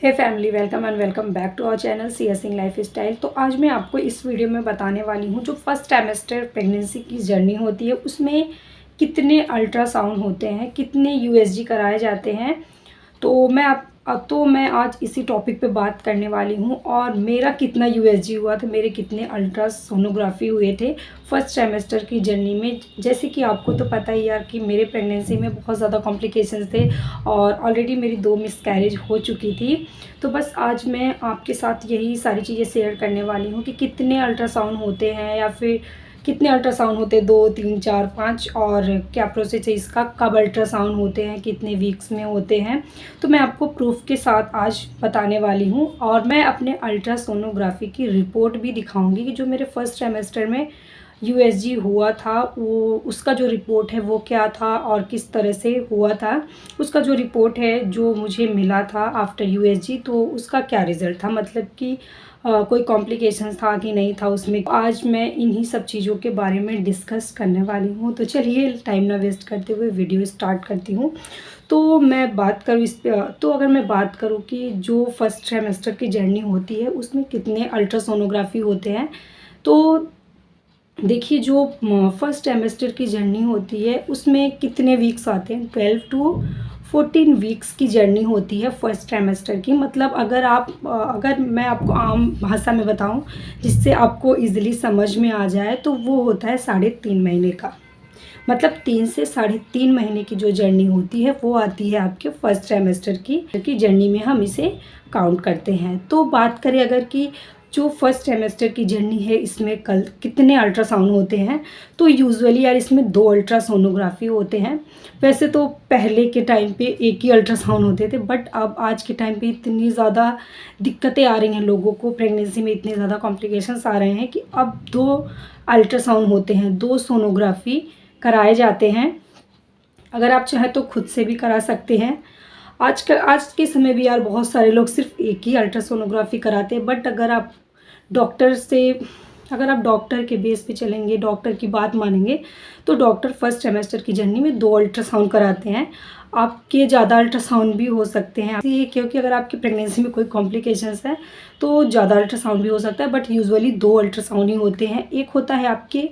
Hey family, welcome and welcome back to our channel Siya Singh life style. तो आज मैं आपको इस वीडियो में बताने वाली हूँ जो फर्स्ट ट्राइमेस्टर प्रेगनेंसी की जर्नी होती है उसमें कितने अल्ट्रासाउंड होते हैं, कितने यूएसजी कराए जाते हैं। तो मैं आज इसी टॉपिक पे बात करने वाली हूँ और मेरा कितना यूएसजी हुआ था, मेरे कितने अल्ट्रासोनोग्राफी हुए थे फर्स्ट ट्राइमेस्टर की जर्नी में। जैसे कि आपको तो पता ही यार कि मेरे प्रेगनेंसी में बहुत ज़्यादा कॉम्प्लिकेशंस थे और ऑलरेडी मेरी 2 मिसकैरेज हो चुकी थी। तो बस आज मैं आपके साथ यही सारी चीज़ें शेयर करने वाली हूँ कि कितने अल्ट्रासाउंड होते हैं या फिर कितने अल्ट्रासाउंड होते हैं, 2 3 4 5, और क्या प्रोसेस है इसका, कब अल्ट्रासाउंड होते हैं, कितने वीक्स में होते हैं। तो मैं आपको प्रूफ के साथ आज बताने वाली हूँ और मैं अपने अल्ट्रासोनोग्राफी की रिपोर्ट भी दिखाऊंगी कि जो मेरे फर्स्ट ट्राइमेस्टर में यूएसजी हुआ था वो उसका जो रिपोर्ट है वो क्या था और किस तरह से हुआ था। उसका जो रिपोर्ट है जो मुझे मिला था आफ्टर यूएसजी, तो उसका क्या रिज़ल्ट था, मतलब कि कोई कॉम्प्लिकेशंस था कि नहीं था उसमें। आज मैं इन्हीं सब चीज़ों के बारे में डिस्कस करने वाली हूँ। तो चलिए टाइम ना वेस्ट करते हुए वीडियो स्टार्ट करती हूँ। तो मैं बात करूँ तो अगर मैं बात करूँ कि जो फर्स्ट ट्राइमेस्टर की जर्नी होती है उसमें कितने अल्ट्रासोनोग्राफी होते हैं, तो देखिए जो फर्स्ट ट्राइमेस्टर की जर्नी होती है उसमें कितने वीक्स आते हैं, 12 टू 14 वीक्स की जर्नी होती है फर्स्ट ट्राइमेस्टर की। मतलब अगर मैं आपको आम भाषा में बताऊं जिससे आपको इजीली समझ में आ जाए, तो वो होता है 3.5 महीने का। मतलब 3 से 3.5 महीने की जो जर्नी होती है वो आती है आपके फर्स्ट ट्राइमेस्टर की जर्नी में, हम इसे काउंट करते हैं। तो बात करें अगर कि जो फर्स्ट ट्राइमेस्टर की जर्नी है इसमें कल कितने अल्ट्रासाउंड होते हैं, तो यूजुअली यार इसमें 2 अल्ट्रासोनोग्राफी होते हैं। वैसे तो पहले के टाइम पे एक ही अल्ट्रासाउंड होते थे, बट अब आज के टाइम पे इतनी ज़्यादा दिक्कतें आ रही हैं लोगों को, प्रेगनेंसी में इतने ज़्यादा कॉम्प्लिकेशंस आ रहे हैं कि अब 2 अल्ट्रासाउंड होते हैं, 2 सोनोग्राफी कराए जाते हैं। अगर आप चाहें तो खुद से भी करा सकते हैं। आज के समय भी यार बहुत सारे लोग सिर्फ एक ही अल्ट्रासोनोग्राफी कराते हैं, बट अगर आप डॉक्टर के बेस पे चलेंगे, डॉक्टर की बात मानेंगे, तो डॉक्टर फर्स्ट ट्राइमेस्टर की जर्नी में 2 अल्ट्रासाउंड कराते हैं। आपके ज़्यादा अल्ट्रासाउंड भी हो सकते हैं, ये क्योंकि अगर आपकी प्रेगनेंसी में कोई कॉम्प्लिकेशंस है तो ज़्यादा अल्ट्रासाउंड भी हो सकता है, बट यूजुअली 2 अल्ट्रासाउंड ही होते हैं। एक होता है आपके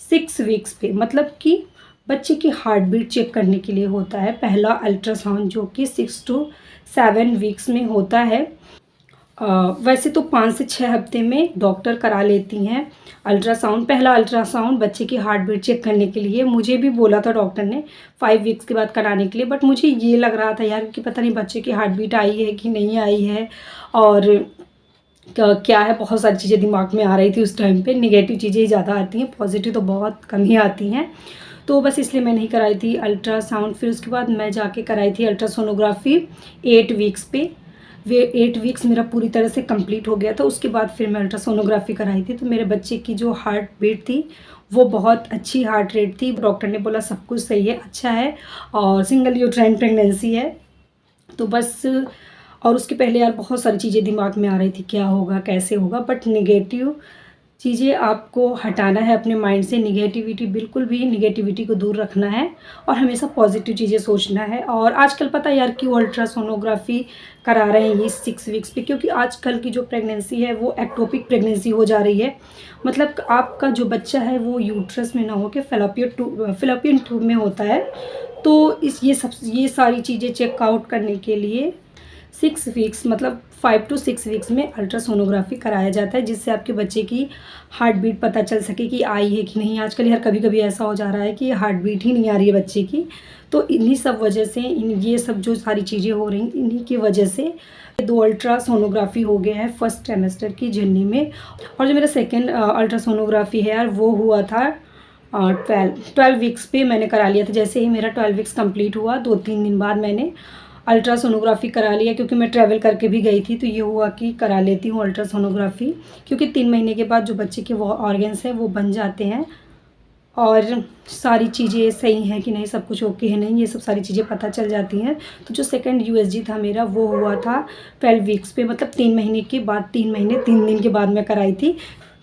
6 वीक्स पे, मतलब कि बच्चे की हार्ट बीट चेक करने के लिए होता है पहला अल्ट्रासाउंड, जो कि 6 टू 7 वीक्स में होता है। वैसे तो 5 से 6 हफ्ते में डॉक्टर करा लेती हैं अल्ट्रासाउंड, पहला अल्ट्रासाउंड बच्चे की हार्ट बीट चेक करने के लिए। मुझे भी बोला था डॉक्टर ने 5 वीक्स के बाद कराने के लिए, बट मुझे ये लग रहा था यार कि पता नहीं बच्चे की हार्ट बीट आई है कि नहीं आई है, और क्या है, बहुत सारी चीज़ें दिमाग में आ रही थी उस टाइम पे। नेगेटिव चीज़ें ही ज़्यादा आती हैं, पॉजिटिव तो बहुत कम ही आती हैं। तो बस इसलिए मैं नहीं कराई थी अल्ट्रासाउंड। फिर उसके बाद मैं जाके कराई थी अल्ट्रासोनोग्राफी 8 वीक्स पे। वे 8 वीक्स मेरा पूरी तरह से कंप्लीट हो गया था। उसके बाद फिर मैं अल्ट्रासोनोग्राफी कराई थी, तो मेरे बच्चे की जो हार्ट बीट थी वो बहुत अच्छी हार्ट रेट थी। डॉक्टर ने बोला सब कुछ सही है, अच्छा है और सिंगल यूट्राइन प्रेगनेंसी है। तो बस, और उसके पहले यार बहुत सारी चीज़ें दिमाग में आ रही थी, क्या होगा कैसे होगा, बट नेगेटिव चीज़ें आपको हटाना है अपने माइंड से। बिल्कुल भी निगेटिविटी को दूर रखना है और हमेशा पॉजिटिव चीज़ें सोचना है। और आजकल पता है यार क्यों अल्ट्रासोनोग्राफी करा रहे हैं ये 6 वीक्स पे, क्योंकि आजकल की जो प्रेगनेंसी है वो एक्टोपिक प्रेगनेंसी हो जा रही है। मतलब आपका जो बच्चा है वो यूट्रस में ना हो के फेलोपियन ट्यूब में होता है। तो ये सारी चीज़ें चेकआउट करने के लिए 6 वीक्स, मतलब 5 टू 6 वीक्स में अल्ट्रासोनोग्राफी कराया जाता है, जिससे आपके बच्चे की हार्ट बीट पता चल सके कि आई है कि नहीं। आजकल यार कभी कभी ऐसा हो जा रहा है कि हार्ट बीट ही नहीं आ रही है बच्चे की। तो इन्हीं सब वजह से ये सब जो सारी चीज़ें हो रही इन्हीं की वजह से 2 अल्ट्रासोनोग्राफी हो गया है फर्स्ट ट्राइमेस्टर की जर्नी में। और जो मेरा सेकेंड अल्ट्रासोनोग्राफी है यार वो हुआ था 12 वीक्स पे मैंने करा लिया था। जैसे ही मेरा 12 वीक्स कंप्लीट हुआ 2-3 दिन बाद मैंने अल्ट्रासोनोग्राफी करा लिया, क्योंकि मैं ट्रैवल करके भी गई थी। तो ये हुआ कि करा लेती हूँ अल्ट्रासोनोग्राफी, क्योंकि 3 महीने के बाद जो बच्चे के वो ऑर्गन्स हैं वो बन जाते हैं और सारी चीज़ें सही हैं कि नहीं, सब कुछ ओके है नहीं, ये सब सारी चीज़ें पता चल जाती हैं। तो जो सेकंड यूएसजी था मेरा वो हुआ था 12 वीक्स पे, मतलब 3 महीने के बाद, 3 महीने 3 दिन के बाद मैं कराई थी।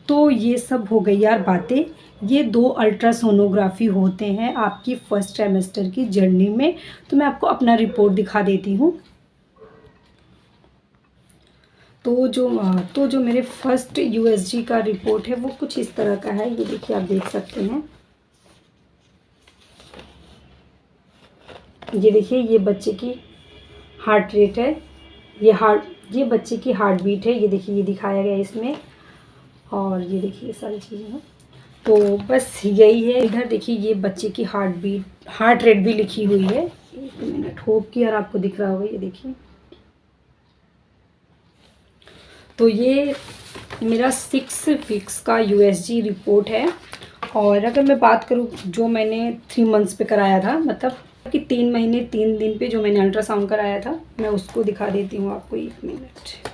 तो ये सब हो गई यार बातें। ये 2 अल्ट्रासोनोग्राफी होते हैं आपकी फर्स्ट ट्राइमेस्टर की जर्नी में। तो मैं आपको अपना रिपोर्ट दिखा देती हूँ। तो जो मेरे फर्स्ट यूएसजी का रिपोर्ट है वो कुछ इस तरह का है। ये देखिए, आप देख सकते हैं। ये देखिए, ये बच्चे की हार्ट रेट है, ये बच्चे की हार्ट बीट है। ये देखिए, ये दिखाया गया है इसमें। और ये देखिए, ये सारी चीज़ें हैं। तो बस यही है। इधर देखिए, ये बच्चे की हार्ट रेट भी लिखी हुई है। एक मिनट, होप कि यार आपको दिख रहा होगा। ये देखिए, तो ये मेरा 6 वीक्स का यूएसजी रिपोर्ट है। और अगर मैं बात करूँ जो मैंने 3 मंथ्स पे कराया था, मतलब कि 3 महीने 3 दिन पे जो मैंने अल्ट्रासाउंड कराया था, मैं उसको दिखा देती हूँ आपको। 1 मिनट।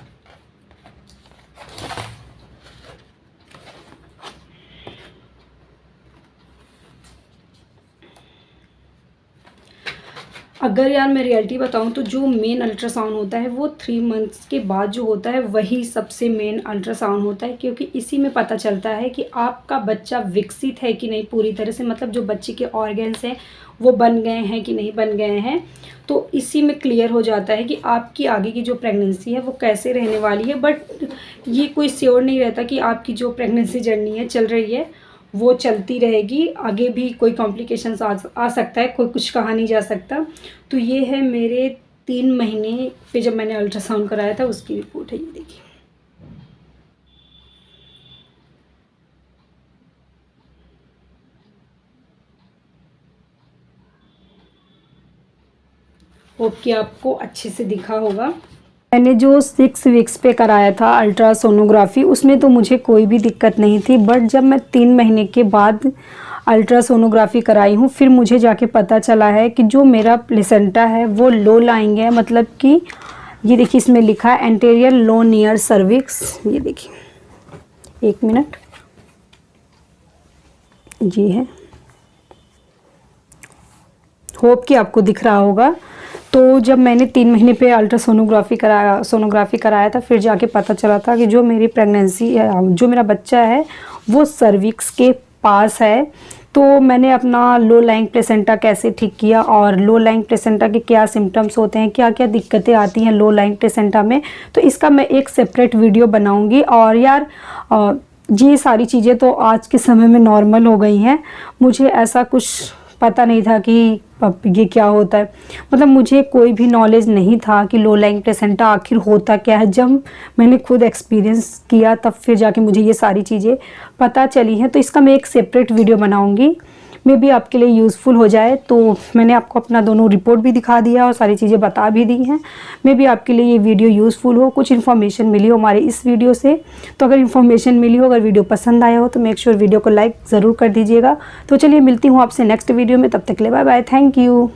अगर यार मैं रियलिटी बताऊं तो जो मेन अल्ट्रासाउंड होता है वो 3 मंथ्स के बाद जो होता है वही सबसे मेन अल्ट्रासाउंड होता है, क्योंकि इसी में पता चलता है कि आपका बच्चा विकसित है कि नहीं पूरी तरह से, मतलब जो बच्चे के ऑर्गन्स हैं वो बन गए हैं कि नहीं बन गए हैं। तो इसी में क्लियर हो जाता है कि आपकी आगे की जो प्रेगनेंसी है वो कैसे रहने वाली है। बट ये कोई श्योर नहीं रहता कि आपकी जो प्रेगनेंसी जर्नी है चल रही है वो चलती रहेगी, आगे भी कोई कॉम्प्लिकेशंस आ सकता है, कोई कुछ कहा नहीं जा सकता। तो ये है मेरे 3 महीने पे जब मैंने अल्ट्रासाउंड कराया था उसकी रिपोर्ट है। ये देखिए, होप कि आपको अच्छे से दिखा होगा। मैंने जो 6 वीक्स पे कराया था अल्ट्रासोनोग्राफी, उसमें तो मुझे कोई भी दिक्कत नहीं थी। बट जब मैं 3 महीने के बाद अल्ट्रासोनोग्राफी कराई हूँ, फिर मुझे जाके पता चला है कि जो मेरा प्लेसेंटा है वो लो लाइंग है। मतलब कि ये देखिए, इसमें लिखा है एंटीरियर लो नियर सर्विक्स। ये देखिए, 1 मिनट, ये है। होप कि आपको दिख रहा होगा। तो जब मैंने 3 महीने पे सोनोग्राफी कराया था, फिर जाके पता चला था कि जो मेरी प्रेगनेंसी है, जो मेरा बच्चा है वो सर्विक्स के पास है। तो मैंने अपना लो लाइंग प्लेसेंटा कैसे ठीक किया और लो लाइंग प्लेसेंटा के क्या सिम्टम्स होते हैं, क्या क्या दिक्कतें आती हैं लो लाइंग प्लेसेंटा में, तो इसका मैं एक सेपरेट वीडियो बनाऊंगी। और यार ये सारी चीज़ें तो आज के समय में नॉर्मल हो गई हैं। मुझे ऐसा कुछ पता नहीं था कि ये क्या होता है, मतलब मुझे कोई भी नॉलेज नहीं था कि लो लाइंग प्लेसेंटा आखिर होता क्या है। जब मैंने खुद एक्सपीरियंस किया तब फिर जाके मुझे ये सारी चीज़ें पता चली हैं। तो इसका मैं एक सेपरेट वीडियो बनाऊंगी, मे भी आपके लिए यूज़फुल हो जाए। तो मैंने आपको अपना दोनों रिपोर्ट भी दिखा दिया और सारी चीज़ें बता भी दी हैं। मे भी आपके लिए ये वीडियो यूज़फुल हो, कुछ इन्फॉर्मेशन मिली हो हमारे इस वीडियो से। तो अगर इन्फॉर्मेशन मिली हो, अगर वीडियो पसंद आया हो तो मेक श्योर वीडियो को लाइक ज़रूर कर दीजिएगा। तो चलिए, मिलती हूँ आपसे नेक्स्ट वीडियो में। तब तक के लिए बाय बाय, थैंक यू।